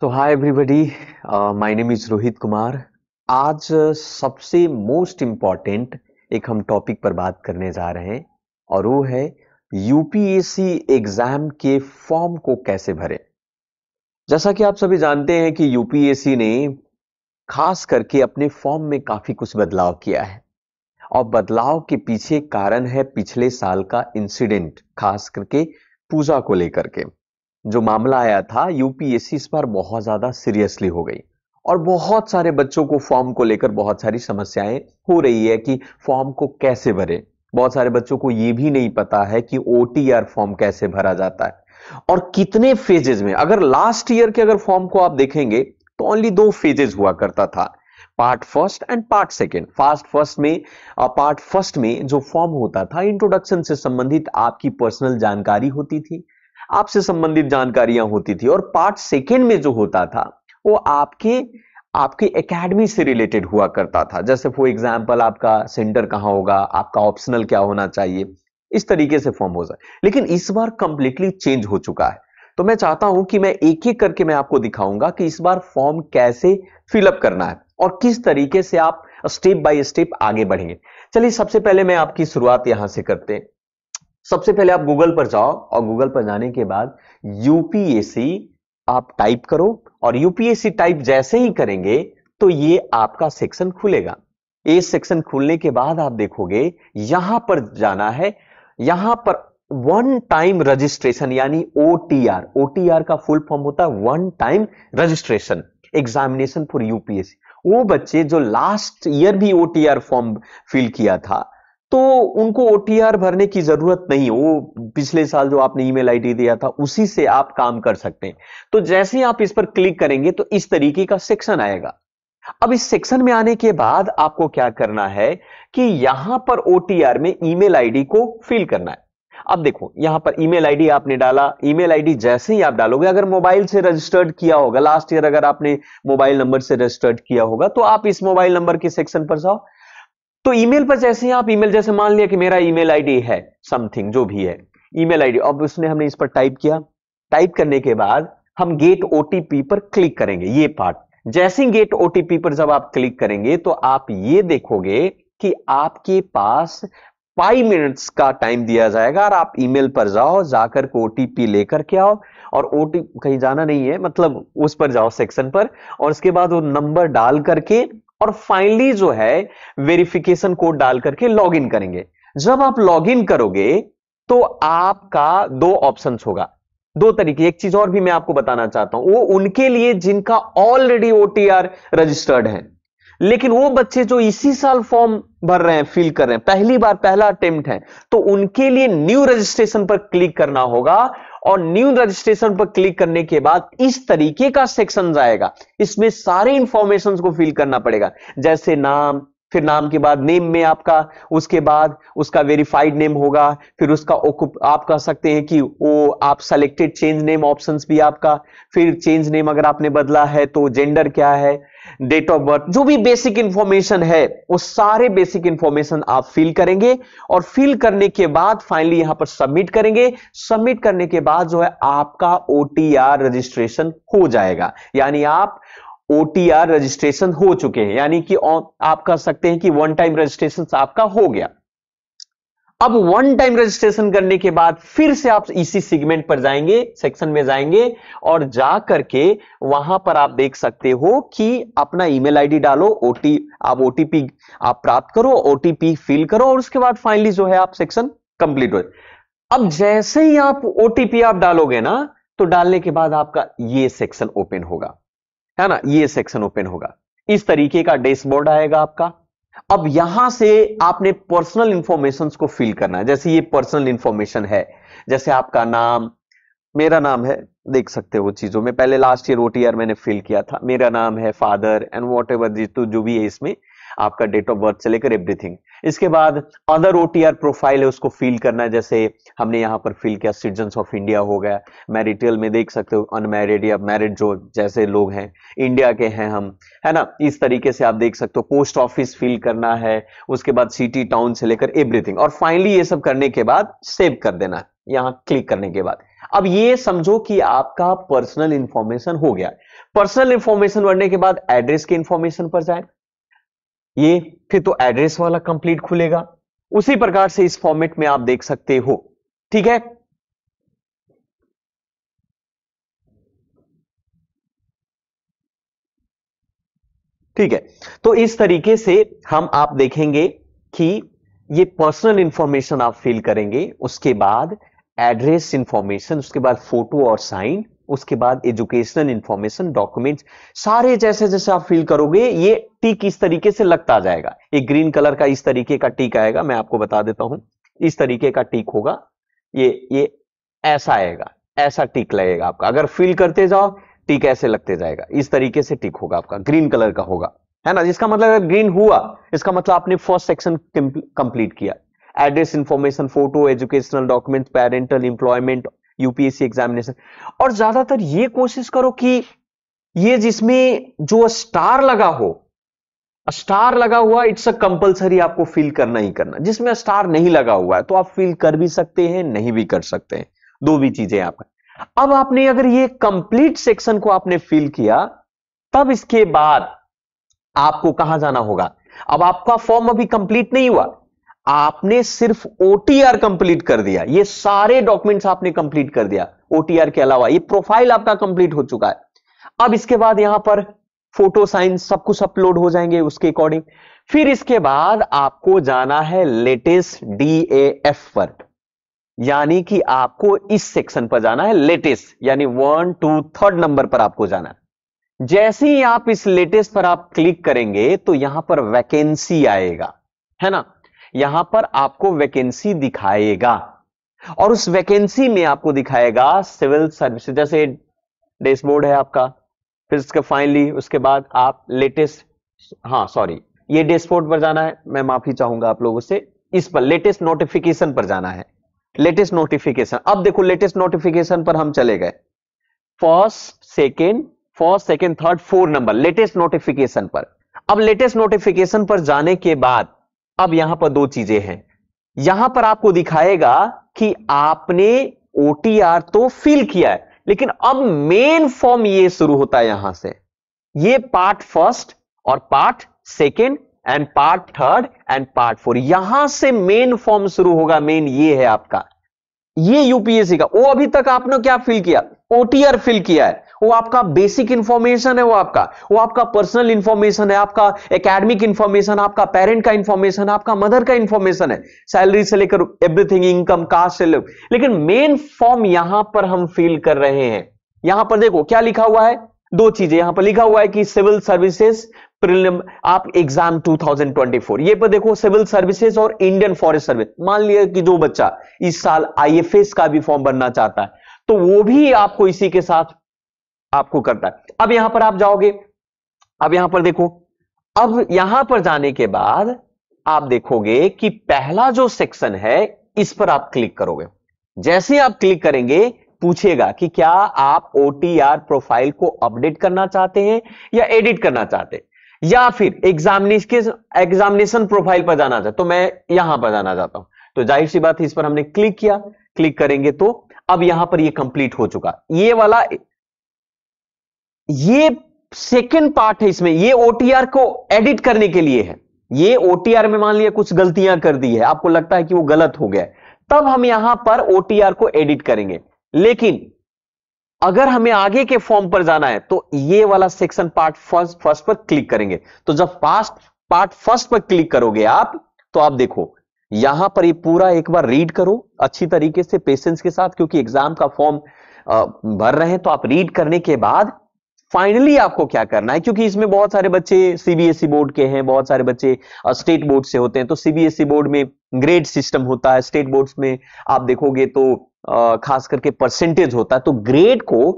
तो hi everybody, my name is Rohit Kumar. आज सबसे मोस्ट इम्पॉर्टेंट एक हम टॉपिक पर बात करने जा रहे हैं और वो है यूपीएससी एग्जाम के फॉर्म को कैसे भरें। जैसा कि आप सभी जानते हैं कि यूपीएससी ने खास करके अपने फॉर्म में काफी कुछ बदलाव किया है और बदलाव के पीछे कारण है पिछले साल का इंसिडेंट, खास करके पूजा को लेकर के जो मामला आया था। यूपीएससी इस बार बहुत ज्यादा सीरियसली हो गई और बहुत सारे बच्चों को फॉर्म को लेकर बहुत सारी समस्याएं हो रही है कि फॉर्म को कैसे भरे। बहुत सारे बच्चों को यह भी नहीं पता है कि ओटीआर फॉर्म कैसे भरा जाता है और कितने फेजेस में। अगर लास्ट ईयर के अगर फॉर्म को आप देखेंगे तो ओनली 2 फेजेस हुआ करता था, part first and part second. Part first में जो फॉर्म होता था, इंट्रोडक्शन से संबंधित आपकी पर्सनल जानकारी होती थी, आपसे संबंधित जानकारियां होती थी। और पार्ट सेकेंड में जो होता था वो आपके आपके एकेडमी से रिलेटेड हुआ करता था। जैसे फॉर एग्जांपल आपका सेंटर कहां होगा, आपका ऑप्शनल क्या होना चाहिए, इस तरीके से फॉर्म हो जाए। लेकिन इस बार कंप्लीटली चेंज हो चुका है। तो मैं चाहता हूं कि मैं एक एक करके मैं आपको दिखाऊंगा कि इस बार फॉर्म कैसे फिलअप करना है और किस तरीके से आप स्टेप बाय स्टेप आगे बढ़ेंगे। चलिए सबसे पहले मैं आपकी शुरुआत यहां से करते हैं। सबसे पहले आप गूगल पर जाओ और गूगल पर जाने के बाद यूपीएससी आप टाइप करो और यूपीएससी टाइप जैसे ही करेंगे तो ये आपका सेक्शन खुलेगा। ये सेक्शन खुलने के बाद आप देखोगे यहां पर जाना है। यहां पर वन टाइम रजिस्ट्रेशन यानी ओटीआर, ओटीआर का फुल फॉर्म होता है one time registration examination for UPSC. वो बच्चे जो लास्ट ईयर भी ओटीआर फॉर्म फिल किया था तो उनको ओटीआर भरने की जरूरत नहीं, वो पिछले साल जो आपने ईमेल आईडी दिया था उसी से आप काम कर सकते हैं। तो जैसे ही आप इस पर क्लिक करेंगे तो इस तरीके का सेक्शन आएगा। अब इस सेक्शन में आने के बाद आपको क्या करना है कि यहां पर ओटीआर में ईमेल आईडी को फिल करना है। अब देखो यहां पर ईमेल आईडी आपने डाला, ईमेल आईडी जैसे ही आप डालोगे, अगर मोबाइल से रजिस्टर्ड किया होगा लास्ट ईयर, अगर आपने मोबाइल नंबर से रजिस्टर्ड किया होगा तो आप इस मोबाइल नंबर के सेक्शन पर जाओ। तो ईमेल पर जैसे ही आप ईमेल, जैसे मान लिया कि मेरा ईमेल आईडी है समथिंग जो भी है ईमेल आईडी, अब उसने हमने इस पर टाइप किया। टाइप करने के बाद हम गेट ओटीपी पर क्लिक करेंगे। ये पार्ट जैसे ही गेट ओटीपी पर जब आप क्लिक करेंगे तो आप ये देखोगे कि आपके पास 5 मिनट्स का टाइम दिया जाएगा और आप ईमेल पर जाओ, जाकर के ओटीपी लेकर के आओ। और ओटीपी कहीं जाना नहीं है, मतलब उस पर जाओ सेक्शन पर और उसके बाद वो नंबर डाल करके और फाइनली जो है वेरिफिकेशन कोड डाल करके लॉगिन करेंगे। जब आप लॉगिन करोगे तो आपका 2 ऑप्शंस होगा, 2 तरीके। एक चीज और भी मैं आपको बताना चाहता हूं, वो उनके लिए जिनका ऑलरेडी ओटीआर रजिस्टर्ड है, लेकिन वो बच्चे जो इसी साल फॉर्म भर रहे हैं, फिल कर रहे हैं, पहली बार पहला अटेम्प्ट है, तो उनके लिए न्यू रजिस्ट्रेशन पर क्लिक करना होगा। और न्यू रजिस्ट्रेशन पर क्लिक करने के बाद इस तरीके का सेक्शन आएगा। इसमें सारे इंफॉर्मेशन को फिल करना पड़ेगा, जैसे नाम, फिर नाम के बाद नेम में आपका, उसके बाद उसका वेरीफाइड नेम होगा, फिर उसका आप कह सकते हैं कि वो आप सेलेक्टेड चेंज नेम ऑप्शंस भी आपका, फिर चेंज नेम अगर आपने बदला है तो जेंडर क्या है, डेट ऑफ बर्थ, जो भी बेसिक इंफॉर्मेशन है वो सारे बेसिक इंफॉर्मेशन आप फिल करेंगे। और फिल करने के बाद फाइनली यहां पर सबमिट करेंगे। सबमिट करने के बाद जो है आपका ओटीआर रजिस्ट्रेशन हो जाएगा, यानी आप ओटीआर रजिस्ट्रेशन हो चुके हैं, यानी कि आप कह सकते हैं कि वन टाइम रजिस्ट्रेशन आपका हो गया। अब वन टाइम रजिस्ट्रेशन करने के बाद फिर से आप इसी सेगमेंट पर जाएंगे, सेक्शन में जाएंगे और जा करके वहां पर आप देख सकते हो कि अपना ईमेल आईडी डालो, आप ओटीपी आप प्राप्त करो, ओटीपी फिल करो और उसके बाद फाइनली जो है आप सेक्शन कंप्लीट हो। अब जैसे ही आप ओटीपी आप डालोगे ना, तो डालने के बाद आपका ये सेक्शन ओपन होगा, है ना, ये सेक्शन ओपन होगा। इस तरीके का डैशबोर्ड आएगा आपका। अब यहां से आपने पर्सनल इंफॉर्मेशन को फिल करना है। जैसे ये पर्सनल इंफॉर्मेशन है, जैसे आपका नाम, मेरा नाम है, देख सकते हो चीजों में, पहले लास्ट ईयर ओटीआर मैंने फिल किया था, मेरा नाम है, फादर एंड वॉट एवर जो भी है इसमें, आपका डेट ऑफ बर्थ से लेकर एवरीथिंग। इसके बाद अदर ओटीआर प्रोफाइल है, उसको फिल करना है। जैसे हमने यहां पर फिल किया सिटीजन ऑफ इंडिया हो गया, मैरिटल में देख सकते हो अनमैरिड या मैरिड जो जैसे लोग हैं, इंडिया के हैं हम, है ना, इस तरीके से आप देख सकते हो। पोस्ट ऑफिस फिल करना है, उसके बाद सिटी टाउन से लेकर एवरीथिंग, और फाइनली ये सब करने के बाद सेव कर देना है। यहां क्लिक करने के बाद अब ये समझो कि आपका पर्सनल इंफॉर्मेशन हो गया। पर्सनल इंफॉर्मेशन भरने के बाद एड्रेस के इंफॉर्मेशन पर जाए, ये फिर तो एड्रेस वाला कंप्लीट खुलेगा। उसी प्रकार से इस फॉर्मेट में आप देख सकते हो। ठीक है, ठीक है। तो इस तरीके से हम आप देखेंगे कि ये पर्सनल इंफॉर्मेशन आप फिल करेंगे, उसके बाद एड्रेस इंफॉर्मेशन, उसके बाद फोटो और साइन, उसके बाद एजुकेशनल इंफॉर्मेशन, डॉक्यूमेंट्स, सारे जैसे जैसे आप फिल करोगे ये टिक इस तरीके से लगता जाएगा। एक ग्रीन कलर का इस तरीके का टिक आएगा, मैं आपको बता देता हूं, इस तरीके का टिक होगा, ये ऐसा आएगा, ऐसा टिक लगेगा आपका। अगर फिल करते जाओ टिक ऐसे लगते जाएगा, इस तरीके से टिक होगा आपका, ग्रीन कलर का होगा, है ना। जिसका मतलब अगर ग्रीन हुआ इसका मतलब आपने फर्स्ट सेक्शन कंप्लीट किया। Address information, photo, educational document, parental, employment, UPSC examination. और ज्यादातर ये कोशिश करो कि ये जिसमें जो स्टार लगा हो, स्टार लगा हुआ इट्स अ कंपलसरी, आपको फिल करना ही करना। जिसमें स्टार नहीं लगा हुआ है तो आप फिल कर भी सकते हैं, नहीं भी कर सकते हैं, दो भी चीजें आपका। अब आपने अगर ये कंप्लीट सेक्शन को आपने फिल किया, तब इसके बाद आपको कहां जाना होगा। अब आपका फॉर्म अभी कंप्लीट नहीं हुआ, आपने सिर्फ ओटीआर कंप्लीट कर दिया, ये सारे डॉक्यूमेंट्स आपने कंप्लीट कर दिया। ओटीआर के अलावा ये प्रोफाइल आपका कंप्लीट हो चुका है। अब इसके बाद यहां पर फोटो, साइन सब कुछ अपलोड हो जाएंगे उसके अकॉर्डिंग। फिर इसके बाद आपको जाना है लेटेस्ट डीएएफ पर, यानी कि आपको इस सेक्शन पर जाना है, लेटेस्ट यानी 1 2 3 नंबर पर आपको जाना है। जैसे ही आप इस लेटेस्ट पर आप क्लिक करेंगे तो यहां पर वैकेंसी आएगा, है ना। यहां पर आपको वैकेंसी दिखाएगा और उस वैकेंसी में आपको दिखाएगा सिविल सर्विसेज, जैसे डैशबोर्ड है आपका। फिर उसके फाइनली उसके बाद आप लेटेस्ट, हाँ सॉरी, ये डैशबोर्ड पर जाना है, मैं माफी चाहूंगा आप लोगों से, इस पर लेटेस्ट नोटिफिकेशन पर जाना है। लेटेस्ट नोटिफिकेशन, अब देखो लेटेस्ट नोटिफिकेशन पर हम चले गए, first second third 4 number latest notification पर। अब लेटेस्ट नोटिफिकेशन पर जाने के बाद अब यहां पर दो चीजें हैं। यहां पर आपको दिखाएगा कि आपने ओटीआर तो फिल किया है, लेकिन अब मेन फॉर्म ये शुरू होता है यहां से। ये पार्ट फर्स्ट और part second and part third and part 4, यहां से मेन फॉर्म शुरू होगा। मेन ये है आपका, ये यूपीएससी का। वो अभी तक आपने क्या फिल किया, ओटीआर फिल किया है, वो आपका बेसिक इंफॉर्मेशन है, वो आपका पर्सनल इंफॉर्मेशन है, आपका एकेडमिक इंफॉर्मेशन, आपका पेरेंट का इंफॉर्मेशन, आपका मदर का इंफॉर्मेशन है, सैलरी से लेकर एवरीथिंग, इनकम, कास्ट से लेकर। लेकिन मेन फॉर्म यहां पर हम फिल कर रहे हैं। यहां पर देखो क्या लिखा हुआ है, दो चीजें यहां पर लिखा हुआ है कि सिविल सर्विसेज प्रीलिम आप एग्जाम 2024, ये पर देखो सिविल सर्विसेज और इंडियन फॉरेस्ट सर्विस। मान लिया कि जो बच्चा इस साल आईएफएस का भी फॉर्म भरना चाहता है तो वो भी आपको इसी के साथ आपको करता है। अब यहां पर आप जाओगे, अब यहां पर देखो, अब यहां पर जाने के बाद आप देखोगे कि पहला जो सेक्शन है इस पर आप क्लिक करोगे। जैसे आप क्लिक करेंगे पूछेगा कि क्या आप ओटीआर प्रोफाइल को अपडेट करना चाहते हैं या एडिट करना चाहते हैं, या फिर एग्जामिनेशन प्रोफाइल पर जाना चाहते। तो मैं यहां पर जाना चाहता हूं, तो जाहिर सी बात है इस पर हमने क्लिक किया। क्लिक करेंगे तो अब यहां पर ये कंप्लीट हो चुका। ये वाला ये सेकेंड पार्ट है, इसमें ये ओटीआर को एडिट करने के लिए है। ये ओटीआर में मान लिया कुछ गलतियां कर दी है, आपको लगता है कि वो गलत हो गया, तब हम यहां पर ओटीआर को एडिट करेंगे। लेकिन अगर हमें आगे के फॉर्म पर जाना है तो ये वाला सेक्शन पार्ट फर्स्ट पर क्लिक करेंगे। तो जब पार्ट फर्स्ट पर क्लिक करोगे आप, तो आप देखो यहां पर ये पूरा एक बार रीड करो अच्छी तरीके से, पेशेंस के साथ, क्योंकि एग्जाम का फॉर्म भर रहे हैं। तो आप रीड करने के बाद फाइनली आपको क्या करना है, क्योंकि इसमें बहुत सारे बच्चे सीबीएसई बोर्ड के हैं, बहुत सारे बच्चे स्टेट बोर्ड से होते हैं। तो सीबीएसई बोर्ड में ग्रेड सिस्टम होता है, स्टेट बोर्ड्स में आप देखोगे तो खास करके परसेंटेज होता है। तो ग्रेड को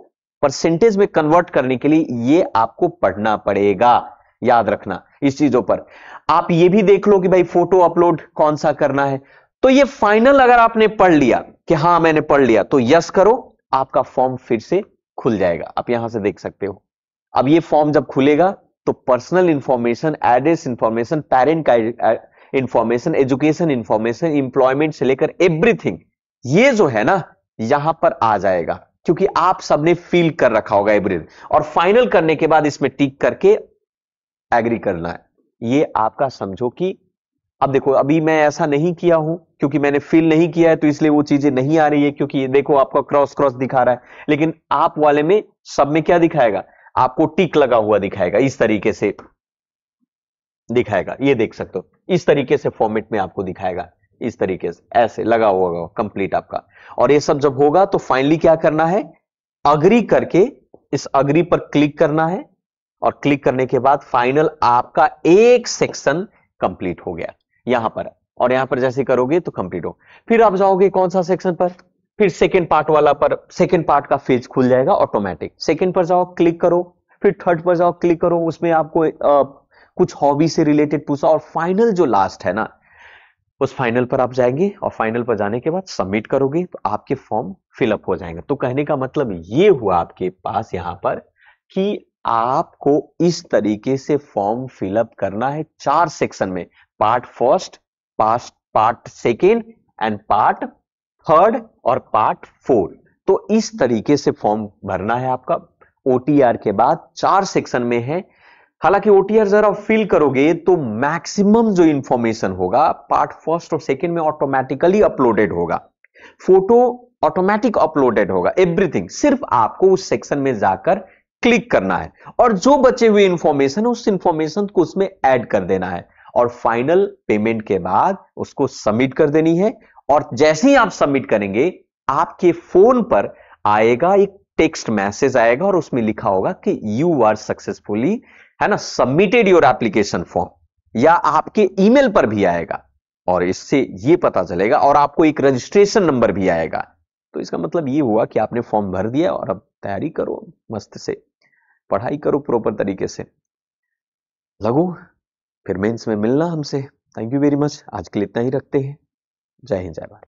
परसेंटेज में कन्वर्ट करने के लिए ये आपको पढ़ना पड़ेगा, याद रखना इस चीजों पर। आप ये भी देख लो कि भाई फोटो अपलोड कौन सा करना है। तो ये फाइनल अगर आपने पढ़ लिया कि हाँ मैंने पढ़ लिया, तो यस करो, आपका फॉर्म फिर से खुल जाएगा। आप यहां से देख सकते हो। अब ये फॉर्म जब खुलेगा तो personal information, address information, parent का इंफॉर्मेशन, एजुकेशन इंफॉर्मेशन, इंप्लॉयमेंट से लेकर एवरीथिंग, ये जो है ना, यहां पर आ जाएगा, क्योंकि आप सबने फिल कर रखा होगा एवरीथिंग, और फाइनल करने के बाद इसमें टिक करके एग्री करना है। ये आपका समझो कि अब देखो, अभी मैं ऐसा नहीं किया हूं क्योंकि मैंने फिल नहीं किया है, तो इसलिए वो चीजें नहीं आ रही है, क्योंकि ये देखो आपका क्रॉस क्रॉस दिखा रहा है। लेकिन आप वाले में सब में क्या दिखाएगा, आपको टिक लगा हुआ दिखाएगा, इस तरीके से दिखाएगा, ये देख सकते हो, इस तरीके से फॉर्मेट में आपको दिखाएगा, इस तरीके से ऐसे लगा हुआ होगा कंप्लीट आपका। और ये सब जब होगा तो फाइनली क्या करना है, अग्री करके इस अग्री पर क्लिक करना है, और क्लिक करने के बाद फाइनल आपका एक सेक्शन कंप्लीट हो गया यहां पर। और यहां पर जैसे करोगे तो कंप्लीट हो, फिर आप जाओगे कौन सा सेक्शन पर, फिर सेकेंड पार्ट वाला पर, सेकेंड पार्ट का पेज खुल जाएगा ऑटोमेटिक। सेकेंड पर जाओ क्लिक करो, फिर थर्ड पर जाओ क्लिक करो, उसमें आपको कुछ हॉबी से रिलेटेड पूछा, और फाइनल जो लास्ट है ना, उस फाइनल पर आप जाएंगे, और फाइनल पर जाने के बाद सबमिट करोगे तो आपके फॉर्म फिलअप हो जाएंगे। तो कहने का मतलब ये हुआ आपके पास यहां पर कि आपको इस तरीके से फॉर्म फिलअप करना है 4 सेक्शन में, part first, part second and part third और पार्ट 4। तो इस तरीके से फॉर्म भरना है आपका। ओटीआर के बाद 4 सेक्शन में है। हालांकि ओटीआर जरा फिल करोगे तो मैक्सिमम जो इंफॉर्मेशन होगा पार्ट फर्स्ट और सेकंड में ऑटोमेटिकली अपलोडेड होगा, फोटो ऑटोमेटिक अपलोडेड होगा, एवरीथिंग। सिर्फ आपको उस सेक्शन में जाकर क्लिक करना है, और जो बचे हुए इंफॉर्मेशन उस इंफॉर्मेशन को उसमें ऐड कर देना है, और फाइनल पेमेंट के बाद उसको सबमिट कर देनी है। और जैसे ही आप सबमिट करेंगे, आपके फोन पर आएगा एक टेक्स्ट मैसेज आएगा, और उसमें लिखा होगा कि यू आर सक्सेसफुली, है ना, सबमिटेड योर एप्लीकेशन फॉर्म, या आपके ईमेल पर भी आएगा, और इससे ये पता चलेगा, और आपको एक रजिस्ट्रेशन नंबर भी आएगा। तो इसका मतलब ये हुआ कि आपने फॉर्म भर दिया, और अब तैयारी करो मस्त से, पढ़ाई करो प्रॉपर तरीके से, लगो फिर मेंस में मिलना हमसे। थैंक यू वेरी मच, आज के लिए इतना ही रखते हैं। जय हिंद, जय भारत।